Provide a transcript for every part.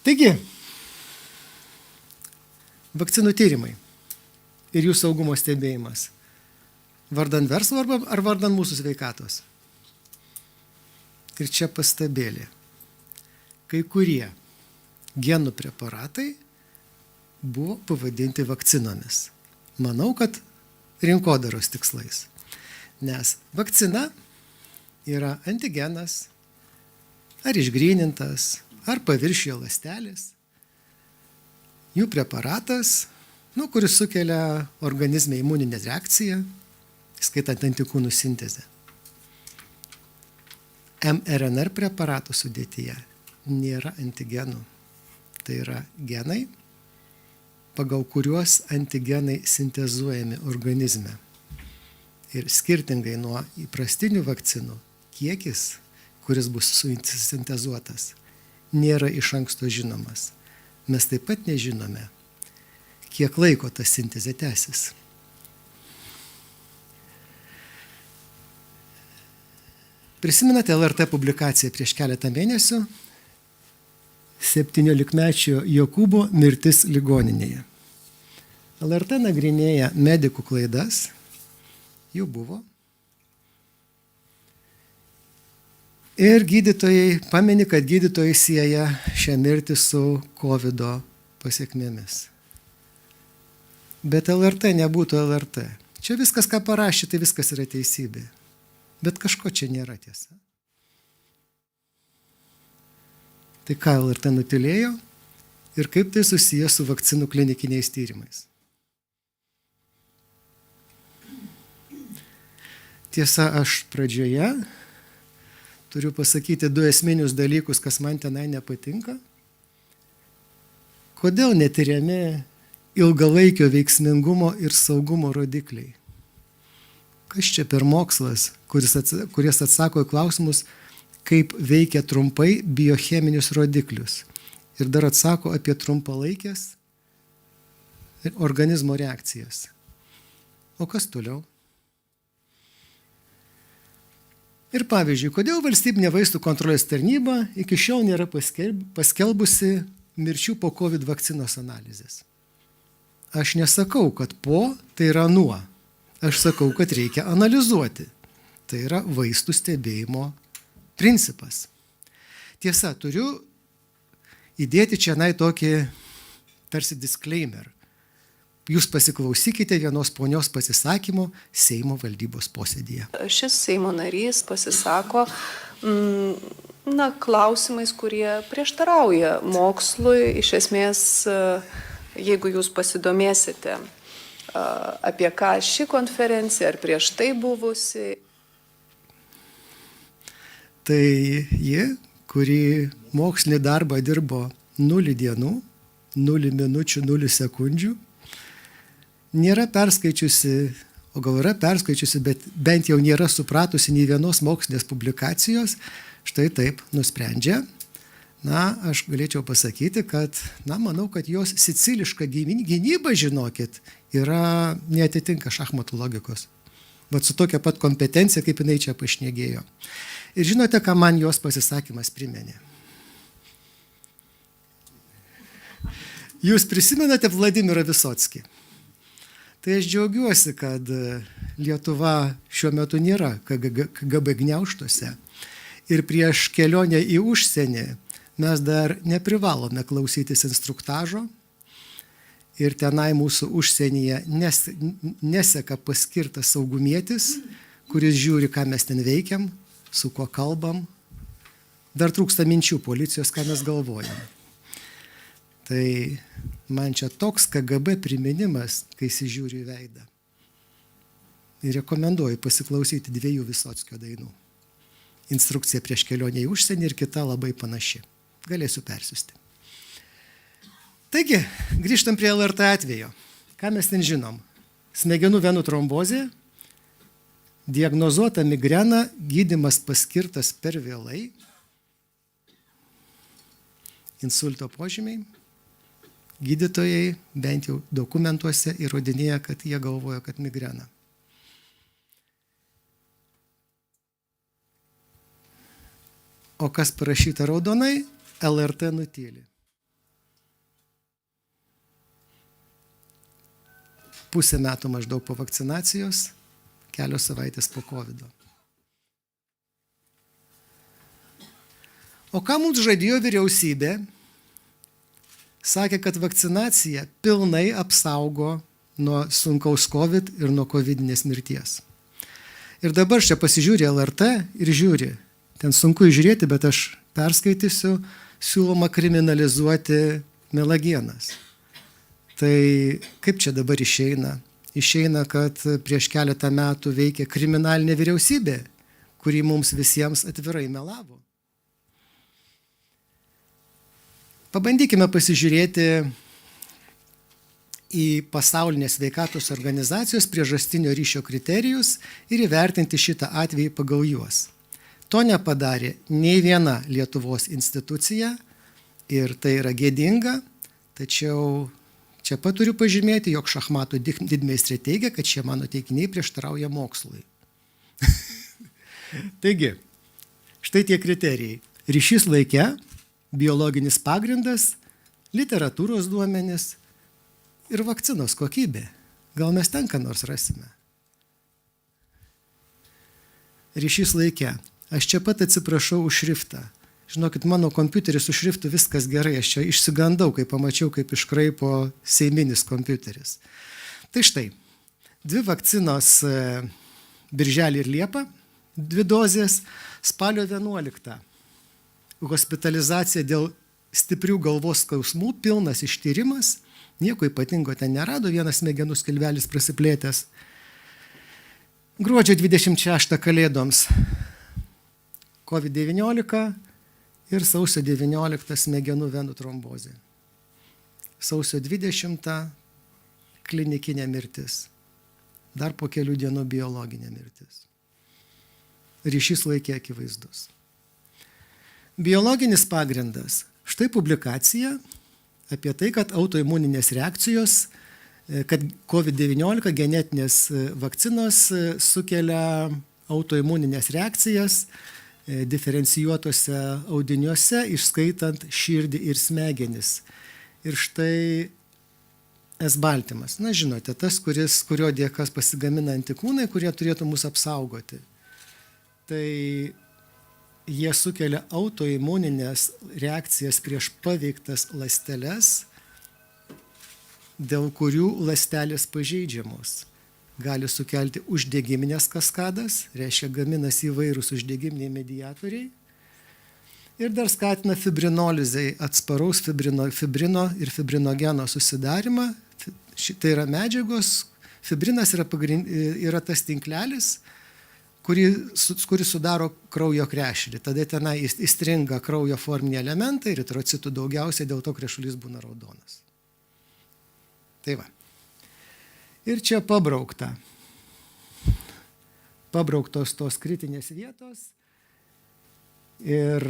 Taigi, vakcinų tyrimai ir jų saugumo stebėjimas. Vardan verslo ar vardan mūsų sveikatos? Ir čia pastabėlė. Kai kurie genų preparatai buvo pavadinti vakcinomis. Manau, kad rinkodaros tikslais. Nes vakcina yra antigenas, ar išgrynintas, ar paviršiuje ląstelės. Jų preparatas, kuris sukelia organizme imuninę reakciją, skaitant antikūnų sintezę. mRNA preparatų sudėtyje nėra antigenų. Tai yra genai, pagal kuriuos antigenai sintezuojami organizme. Ir skirtingai nuo įprastinių vakcinų, kiekis, kuris bus sintezuotas, nėra iš anksto žinomas. Mes taip pat nežinome, kiek laiko ta sintezė tęsis. Prisimenate LRT publikaciją prieš keletą mėnesių? 17-mečio Jokūbo mirtis ligoninėje. LRT nagrinėja medikų klaidas, jų buvo. Ir gydytojai, pameni, kad gydytojai sieja šią mirtį su COVID pasiekmėmis. Bet LRT nebūtų LRT. Čia viskas, ką parašė, tai viskas yra teisybė. Bet kažko čia nėra tiesa. Tai ką LRT nutylėjo ir kaip tai susiję su vakcinų klinikiniais tyrimais. Tiesa, aš pradžioje turiu pasakyti du esminius dalykus, kas man tenai nepatinka. Kodėl netyriami ilgalaikio veiksmingumo ir saugumo rodikliai? Kas čia per mokslas, kuris atsako į klausimus, kaip veikia trumpai biocheminius rodiklius ir dar atsako apie trumpalaikės organizmo reakcijas. O kas toliau? Ir pavyzdžiui, kodėl valstybinė vaistų kontrolės tarnyba iki šiol nėra paskelbusi mirčių po COVID vakcinos analizės? Aš nesakau, kad po tai yra nuo. Aš sakau, kad reikia analizuoti. Tai yra vaistų stebėjimo principas. Tiesa, turiu įdėti čia tokį tarsi disclaimer. Jūs pasiklausykite vienos ponios pasisakymo Seimo valdybos posėdyje. Šis Seimo narys pasisako klausimais, kurie prieštarauja mokslui. Iš esmės, jeigu jūs pasidomėsite, apie ką ši konferencija ar prieš tai buvusi. Tai ji, kuri mokslinį darbą dirbo 0 dienų, 0 minučių, 0 sekundžių, nėra perskaičiusi, o gal yra perskaičiusi, bet bent jau nėra supratusi nei vienos mokslinės publikacijos, štai taip nusprendžia. Aš galėčiau pasakyti, kad, manau, kad jos siciliška gynyba, žinokit, neatitinka šachmatų logikos. Vat su tokia pat kompetencija, kaip jinai čia pašnekėjo. Ir žinote, ką man jos pasisakymas priminė? Jūs prisimenate Vladimirą Visockį? Tai aš džiaugiuosi, kad Lietuva šiuo metu nėra KGB gniaužtuose. Ir prieš kelionę į užsienį mes dar neprivalome klausytis instruktažo. Ir tenai mūsų užsienyje neseka paskirtas saugumietis, kuris žiūri, ką mes ten veikiam, su kuo kalbam. Dar trūksta minčių policijos, ką mes galvojam. Tai man čia toks KGB priminimas, kai įsižiūri į veidą. Ir rekomenduoju pasiklausyti 2 Visockio dainų. Instrukcija prieš kelionę į užsienį ir kita labai panaši. Galėsiu persiųsti. Taigi, grįžtam prie LRT atvejo. Ką mes ten žinom? Smegenų venų trombozė, diagnozuota migrena, gydymas paskirtas per vėlai, insulto požymiai. Gydytojai bent jau dokumentuose įrodinėja, kad jie galvoja, kad migrena. O kas parašyta raudonai, LRT nutyli. pusę metų maždaug po vakcinacijos, kelios savaitės po COVID. O ką mums žadėjo vyriausybė? Sakė, kad vakcinacija pilnai apsaugo nuo sunkaus COVID ir nuo COVID-inės mirties. Ir dabar čia pasižiūrė LRT ir žiūri. Ten sunku žiūrėti, bet aš perskaitysiu, siūloma kriminalizuoti melagienas. Tai kaip čia dabar išeina? Išeina, kad prieš keletą metų veikė kriminalinė vyriausybė, kuri mums visiems atvirai melavo. Pabandykime pasižiūrėti į pasaulinės sveikatos organizacijos priežastinio ryšio kriterijus ir įvertinti šitą atvejį pagal juos. To nepadarė nei viena Lietuvos institucija ir tai yra gėdinga, tačiau čia pat turiu pažymėti, jog šachmatų didmeistrė teigia, kad šie mano teiginiai prieštarauja mokslui. Taigi, štai tie kriterijai. Ryšys laike, biologinis pagrindas, literatūros duomenys ir vakcinos kokybė. Gal mes ten ką nors rasime? Ryšys laike. Aš čia pat atsiprašau už šriftą. Žinokit, mano kompiuteris su šriftu viskas gerai. Aš čia išsigandau, kai pamačiau, kaip iškraipo seiminis kompiuteris. Tai štai, 2 vakcinos birželį ir liepą, 2 dozės, spalio 11. Hospitalizacija dėl stiprių galvos skausmų, pilnas ištyrimas, nieko ypatingo ten nerado, vienas smegenų skilvelis prasiplėtęs. Gruodžio 26 kalėdoms COVID-19 ir sausio 19 smegenų venų trombozė. Sausio 20 klinikinė mirtis. Dar po kelių dienų biologinė mirtis. Ryšys laikė akivaizdus. Biologinis pagrindas. Štai publikacija apie tai, kad autoimuninės reakcijos, kad COVID-19 genetinės vakcinos sukelia autoimuninės reakcijas diferencijuotose audiniuose, išskaitant širdį ir smegenis. Ir štai S baltymas. Na, žinote, tas, kurio dėka pasigamina antikūnai, kurie turėtų mus apsaugoti. Tai jie sukelia autoimuninės reakcijas prieš paveiktas ląsteles, dėl kurių ląstelės pažeidžiamos. Gali sukelti uždegiminės kaskadas, reiškia gaminasi įvairūs uždegiminiai mediatoriai. Ir dar skatina fibrinolizei atsparaus fibrino ir fibrinogeno susidarimą. Tai yra medžiagos, fibrinas yra tas tinklelis, kuris sudaro kraujo krešulį. Tada tenai įstringa kraujo forminiai elementai, eritrocitų daugiausiai, dėl to krešulys būna raudonas. Tai va. Ir čia pabrauktos tos kritinės vietos ir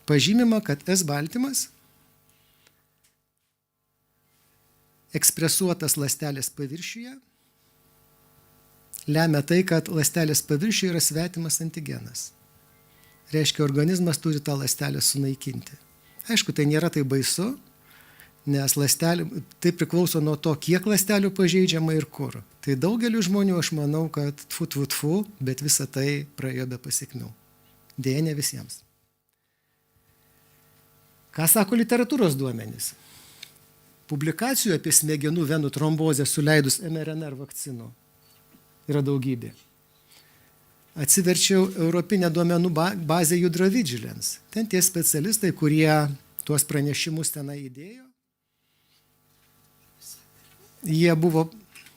pažymima, kad S baltymas ekspresuotas ląstelės paviršiuje lemia tai, kad ląstelės paviršiuje yra svetimas antigenas. Reiškia, organizmas turi tą ląstelę sunaikinti. Aišku, tai nėra tai baisu, nes tai priklauso nuo to, kiek ląstelių pažeidžiama ir kur. Tai daugeliu žmonių aš manau, kad tfu, bet visa tai praėjo be pasekmių. Deja, ne visiems. Ką sako literatūros duomenys? Publikacijų apie smegenų venų trombozę suleidus mRNA vakcinų yra daugybė. Atsiverčiau Europinę duomenų bazę Judra Vigilance. Ten tie specialistai, kurie tuos pranešimus tenai įdėjo, jie buvo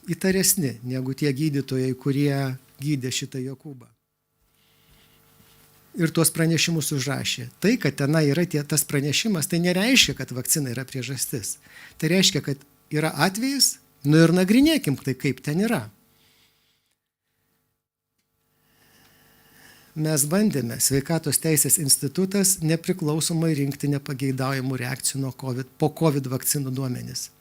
įtaresni negu tie gydytojai, kurie gydė šitą Jokūbą. Ir tuos pranešimus užrašė. Tai, kad tenai yra tas pranešimas, tai nereiškia, kad vakcina yra priežastis. Tai reiškia, kad yra atvejis, ir nagrinėkim, tai kaip ten yra. Mes bandėme, Sveikatos teisės institutas, nepriklausomai rinkti nepageidaujamų reakcijų po COVID vakcinų duomenis.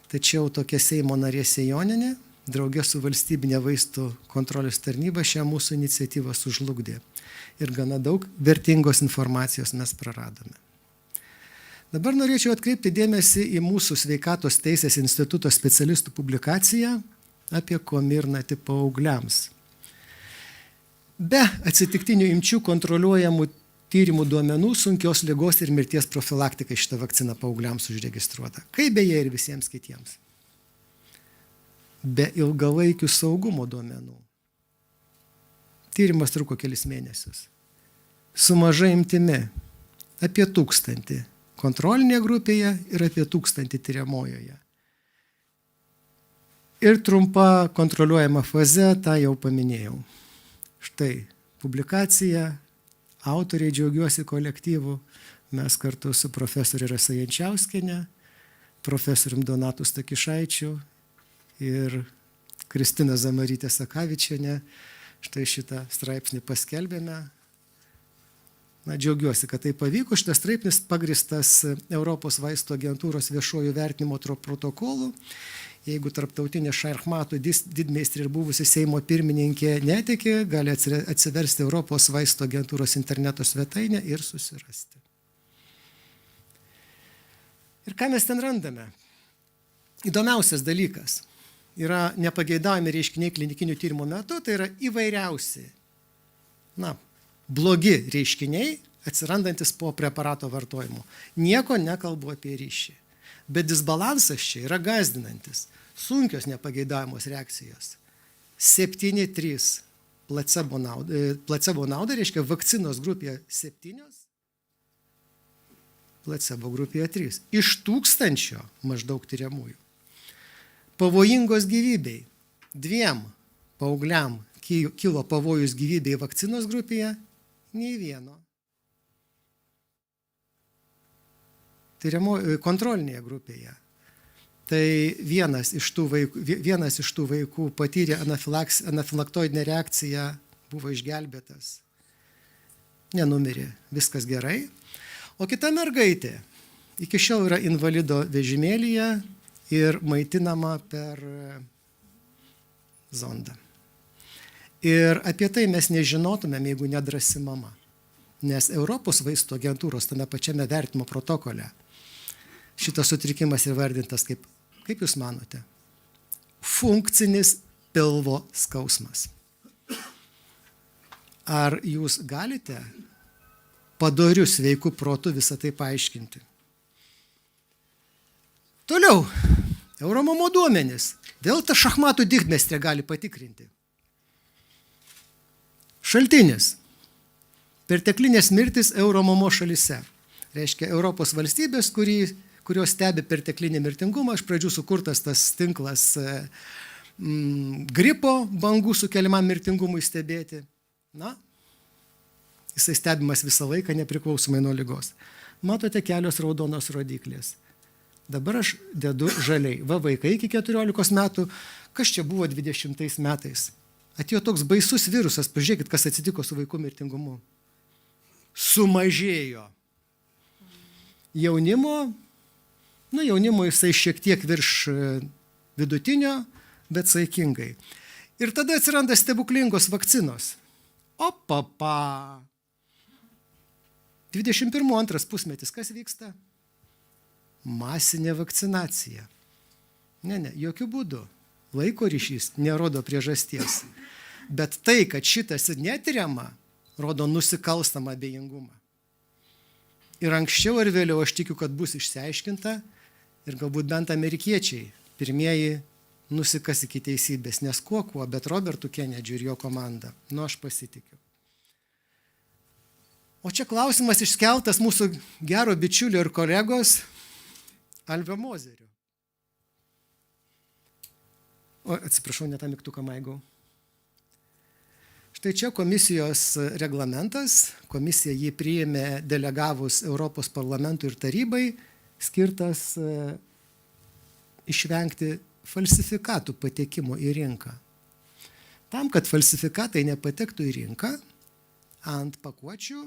Tačiau tokia Seimo narė Sejonienė, draugė su valstybinė vaistų kontrolės tarnyba, šią mūsų iniciatyvą sužlugdė. Ir gana daug vertingos informacijos mes praradome. Dabar norėčiau atkreipti dėmesį į mūsų sveikatos teisės instituto specialistų publikaciją apie komirnatį paaugliams. Be atsitiktinių imčių kontroliuojamų tyrimų duomenų sunkios ligos ir mirties profilaktikai šitą vakciną paaugliams užregistruota, kaip beje ir visiems kitiems. Be ilgalaikių saugumo duomenų. Tyrimas truko kelis mėnesius. Su maža imtimi apie 1000 kontrolinėje grupėje ir apie 1000 tyriamojoje. Ir trumpa kontroliuojama faze, tą jau paminėjau. Štai publikacija, autoriai, džiaugiuosi kolektyvu, mes kartu su profesorė Rasa Jančiauskienė, profesorium Donatu Stakišaičiu ir Kristina Zamarytė Sakavičienė, štai šitą straipsnį paskelbėme. Na, džiaugiuosi, kad tai pavyko. Šitas straipsnis pagristas Europos vaistų agentūros viešojų vertinimo protokolu. Jeigu tarptautinė šachmatų didmeistrė ir buvusi Seimo pirmininkė netiki, gali atsiversti Europos vaistų agentūros interneto svetainę ir susirasti. Ir ką mes ten randame? Įdomiausias dalykas yra nepageidaujami reiškiniai klinikinių tyrimų metu, tai yra įvairiausi, blogi reiškiniai atsirandantis po preparato vartojimo. Nieko nekalbu apie ryšį. Bet disbalansas čia yra gąsdinantis. Sunkios nepageidaujamos reakcijos. 7-3 placebo nauda, reiškia vakcinos grupėje 7, placebo grupėje 3. Iš 1000 maždaug tyriamųjų. Pavojingos gyvybei. 2 paaugliam kilo pavojus gyvybei vakcinos grupėje, nei vieno. Kontrolinėje grupėje. Tai vienas iš tų vaikų patyrė anafilaktoidinę reakciją, buvo išgelbėtas. Nenumirė, viskas gerai. O kita mergaitė iki šiol yra invalido vežimėlyje ir maitinama per zondą. Ir apie tai mes nežinotumėm, jeigu nedrąsi mama. Nes Europos vaistų agentūros tame pačiame vertinimo protokole šitas sutrikimas įvardintas kaip jūs manote, funkcinis pilvo skausmas. Ar jūs galite padoriu sveiku protu visą tai paaiškinti? Toliau, Euromomo duomenys. Vėl ta šachmatų didmeistrė gali patikrinti. Šaltinis. Perteklinės mirtis Euromomo šalyse. Reiškia Europos valstybės, kurios stebi perteklinį mirtingumą. Iš pradžių sukurtas tas tinklas gripo bangų sukeliamam mirtingumui stebėti. Jisai stebimas visą laiką nepriklausomai nuo ligos. Matote kelios raudonos rodiklės. Dabar aš dedu žaliai. Vaikai iki 14 metų, kas čia buvo 20 metais? Atėjo toks baisus virusas, pažiūrėkit, kas atsitiko su vaikų mirtingumu. Sumažėjo. Jaunimo jisai šiek tiek virš vidutinio, bet saikingai. Ir tada atsiranda stebuklingos vakcinos. Opapa. 21-2 pusmetis, kas vyksta? Masinė vakcinacija. Ne, jokių būdų. Laiko ryšys nerodo priežasties. Bet tai, kad šitas netiriama, rodo nusikalstamą abejingumą. Ir anksčiau ar vėliau aš tikiu, kad bus išsiaiškinta ir galbūt bent amerikiečiai pirmieji nusikas iki teisybės. Nes kuo, bet Robertu Kennedžiu ir jo komanda. Aš pasitikiu. O čia klausimas iškeltas mūsų gero bičiulio ir kolegos Alvio Mozerio. Atsiprašau, ne tą mygtuką maigau. Štai čia komisijos reglamentas. Komisija jį priėmė delegavus Europos parlamentui ir tarybai, skirtas išvengti falsifikatų patekimo į rinką. Tam, kad falsifikatai nepatektų į rinką, ant pakuočių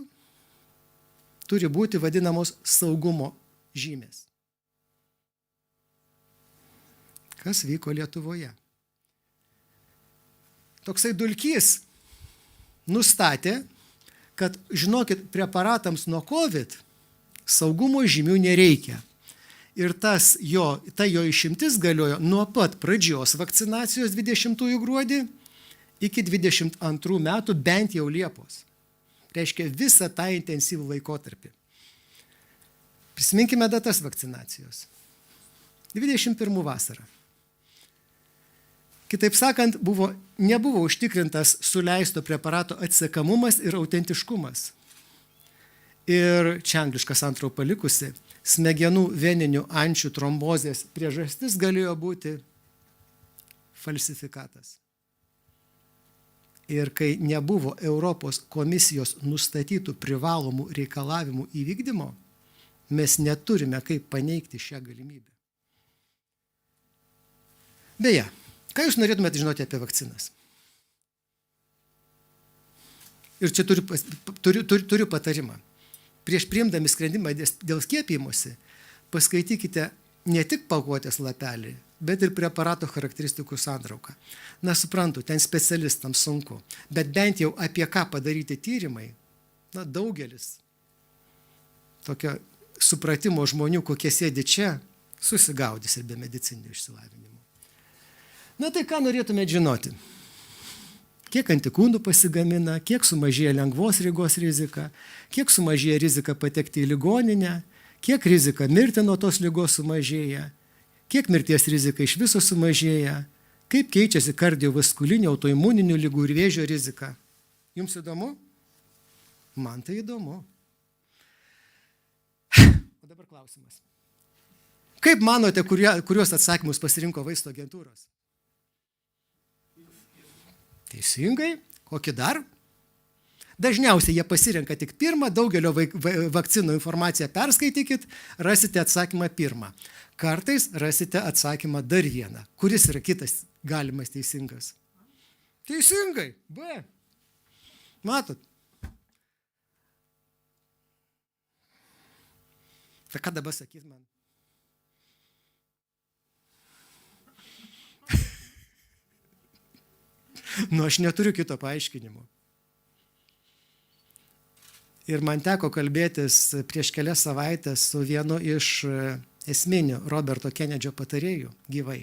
turi būti vadinamos saugumo žymės. Kas vyko Lietuvoje? Toksai Dulkys nustatė, kad, žinokit, preparatams nuo COVID saugumo žymių nereikia. Ir ta jo išimtis galiojo nuo pat pradžios vakcinacijos 20 gruodį iki 22 metų bent jau Liepos. Reiškia visą tą intensyvų laikotarpį. Prisiminkime datas vakcinacijos. 21 vasarą. Kitaip sakant, nebuvo užtikrintas suleisto preparato atsekamumas ir autentiškumas. Ir čia angliška santrauka palikusi, smegenų veninių ančių trombozės priežastis galėjo būti falsifikatas. Ir kai nebuvo Europos komisijos nustatytų privalomų reikalavimų įvykdymo, mes neturime kaip paneigti šią galimybę. Beje, ką jūs norėtumėte žinoti apie vakcinas? Ir čia turiu patarimą. Prieš priimdami sprendimą dėl skiepijimosi, paskaitykite ne tik pakuotės lapelį, bet ir preparato charakteristikų santrauką. Na, suprantu, ten specialistams sunku, bet bent jau apie ką padaryti tyrimai, na, daugelis tokio supratimo žmonių, kokie sėdi čia, susigaudys ir be medicinio išsilavinimo. Na, tai ką norėtumėte žinoti? Kiek antikūnų pasigamina, kiek sumažėja lengvos ligos rizika, kiek sumažėja rizika patekti į ligoninę, kiek rizika mirti nuo tos ligos sumažėja, kiek mirties rizika iš viso sumažėja, kaip keičiasi kardiovaskulinių, autoimuninių ligų ir vėžio rizika. Jums įdomu? Man tai įdomu. O dabar klausimas. Kaip manote, kuriuos atsakymus pasirinko vaistų agentūros? Teisingai. Kokį dar? Dažniausiai jie pasirenka tik pirmą, daugelio vakcinų informaciją perskaitykit, rasite atsakymą pirmą. Kartais rasite atsakymą dar vieną. Kuris yra kitas galimas teisingas? Teisingai. B. Matot? Tai ką dabar sakyt man? Nu, aš neturiu kito paaiškinimo. Ir man teko kalbėtis prieš kelias savaitės su vienu iš esminių Roberto Kenedžio patarėjų gyvai,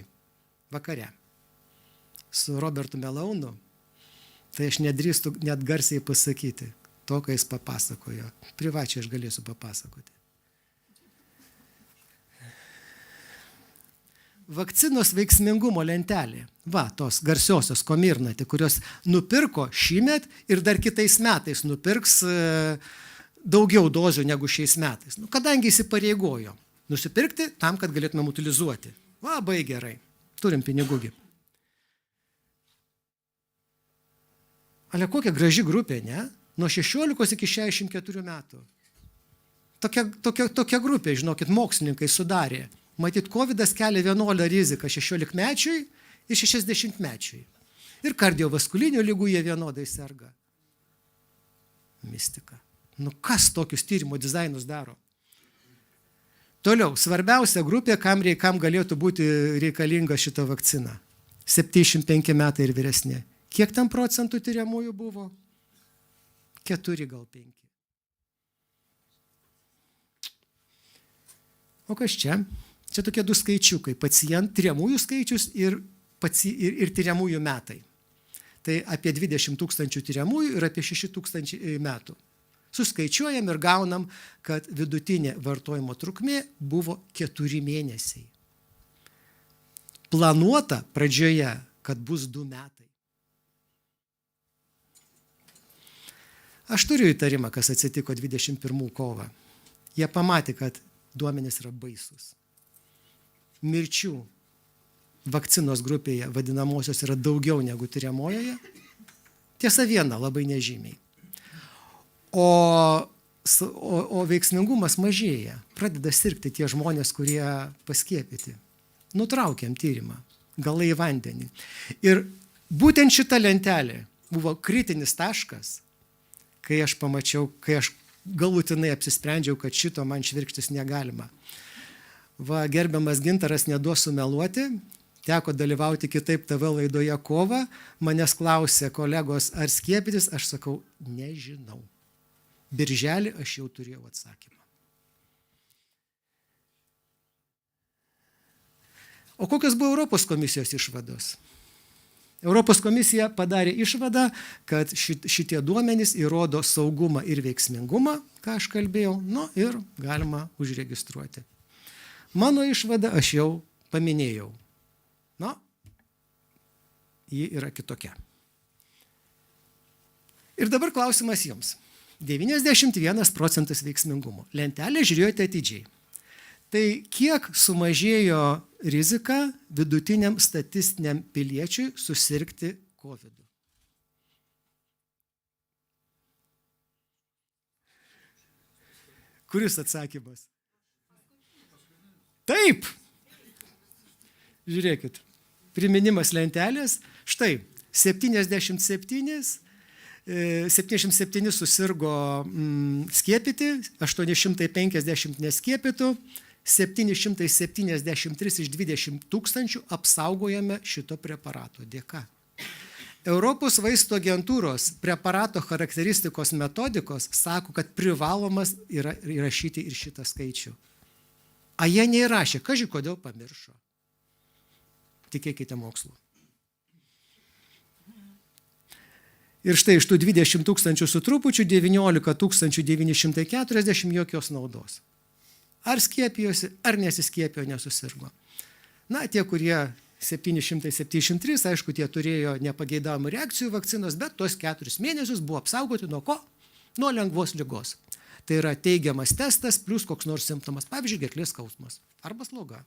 vakare. Su Robertu Melaunu, tai aš nedrįstu net garsiai pasakyti to, ką jis papasakojo. Privačiai aš galėsiu papasakoti. Vakcinos veiksmingumo lentelė, tos garsiosios Komirnati, kurios nupirko šįmet ir dar kitais metais nupirks daugiau dozių negu šiais metais. Kadangi įsipareigojo nusipirkti tam, kad galėtumėm utilizuoti. Labai gerai, turim pinigųgi. Ale kokia graži grupė, ne? Nuo 16 iki 64 metų. Tokia grupė, žinokit, mokslininkai sudarė. Matyt, COVID kelia vienodą riziką 16-mečiui ir 60-mečiui. Ir kardiovaskulinių ligų jie vienodai serga. Mistika. Nu kas tokius tyrimo dizainus daro? Toliau, svarbiausia grupė, kam galėtų būti reikalinga šita vakcina. 75 metai ir vyresnė. Kiek ten procentų tyriamųjų buvo? 4 gal 5. O kas čia? Čia tokie du skaičiukai, tyriamųjų skaičius ir tyriamųjų metai. Tai apie 20 000 tyriamųjų ir apie 6 000 metų. Suskaičiuojam ir gaunam, kad vidutinė vartojimo trukmė buvo 4 mėnesiai. Planuota pradžioje, kad bus 2 metai. Aš turiu įtarimą, kas atsitiko 21 kovą. Jie pamatė, kad duomenys yra baisus. Mirčių vakcinos grupėje vadinamosios yra daugiau negu tyriamojoje. Tiesa viena, labai nežymiai. O veiksmingumas mažėja. Pradeda sirgti tie žmonės, kurie paskiepyti. Nutraukiam tyrimą, galai į vandenį. Ir būtent šita lentelė buvo kritinis taškas, kai aš pamačiau, kai aš galutinai apsisprendžiau, kad šito man švirkštis negalima. Gerbiamas Gintaras neduos sumeluoti, teko dalyvauti kitaip TV laidoje kovą, manęs klausė kolegos, ar skiepytis, aš sakau, nežinau. Birželį aš jau turėjau atsakymą. O kokios buvo Europos komisijos išvados? Europos komisija padarė išvadą, kad šitie duomenys įrodo saugumą ir veiksmingumą, ką aš kalbėjau, nu ir galima užregistruoti. Mano išvada aš jau paminėjau. Nu, ji yra kitokia. Ir dabar klausimas jums. 91% veiksmingumo. Lentelę žiūrėjote atidžiai. Tai kiek sumažėjo rizika vidutiniam statistiniam piliečiui susirgti COVID? Kuris atsakymas? Taip. Žiūrėkit. Priminimas lentelės. Štai, 77 susirgo skiepyti, 850 neskiepytų, 773 iš 20 000 apsaugojame šito preparato dėka. Europos vaistų agentūros preparato charakteristikos metodikos sako, kad privalomas yra įrašyti ir šitą skaičių. A jie neįrašė, kaži kodėl pamiršo. Tikėkite mokslu. Ir štai iš tų 20 000 su trupučiu 19 940 jokios naudos. Ar skiepijosi, ar nesiskiepijo, nesusirgo. Na, tie, kurie 773, aišku, tie turėjo nepageidavimų reakcijų vakcinos, bet tos 4 mėnesius buvo apsaugoti nuo ko? Nuo lengvos ligos. Tai yra teigiamas testas plus koks nors simptomas, pavyzdžiui, gerklės skausmas, arba sloga,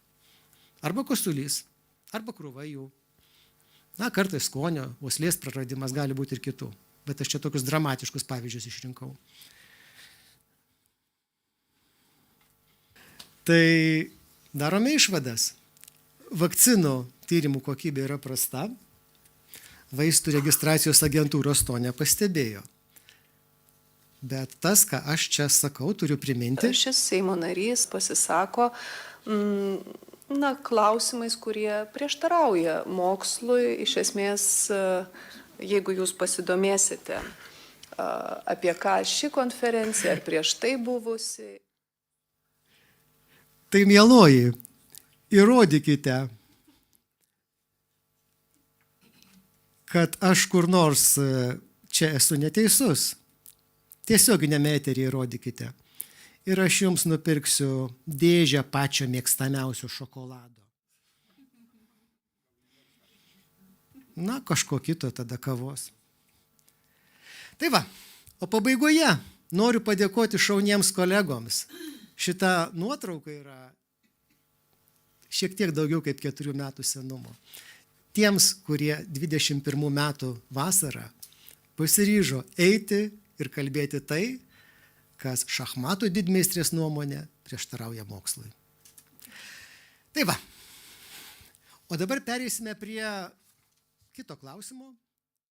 arba kosulys, arba krūva jų. Na, kartais skonio, uoslės praradimas gali būti ir kitų, bet aš čia tokius dramatiškus pavyzdžius išrinkau. Tai darome išvadas. Vakcinų tyrimų kokybė yra prasta, vaistų registracijos agentūros to nepastebėjo. Bet tas, ką aš čia sakau, turiu priminti. Šis Seimo narys pasisako klausimais, kurie prieštarauja mokslui. Iš esmės, jeigu jūs pasidomėsite, apie ką ši konferencija ar prieš tai buvusi. Tai mieloji, įrodykite, kad aš kur nors čia esu neteisus. Tiesioginėme eteryje įrodykite. Ir aš jums nupirksiu dėžę pačio mėgstamiausio šokolado. Na, kažko kito tada kavos. Tai va, o pabaigoje noriu padėkoti šauniems kolegoms. Šita nuotrauka yra šiek tiek daugiau kaip 4 metų senumo. Tiems, kurie 21 metų vasarą pasiryžo eiti ir kalbėti tai, kas šachmatų didmeistrės nuomonė prieštarauja mokslui. Tai va. O dabar pereisime prie kito klausimo.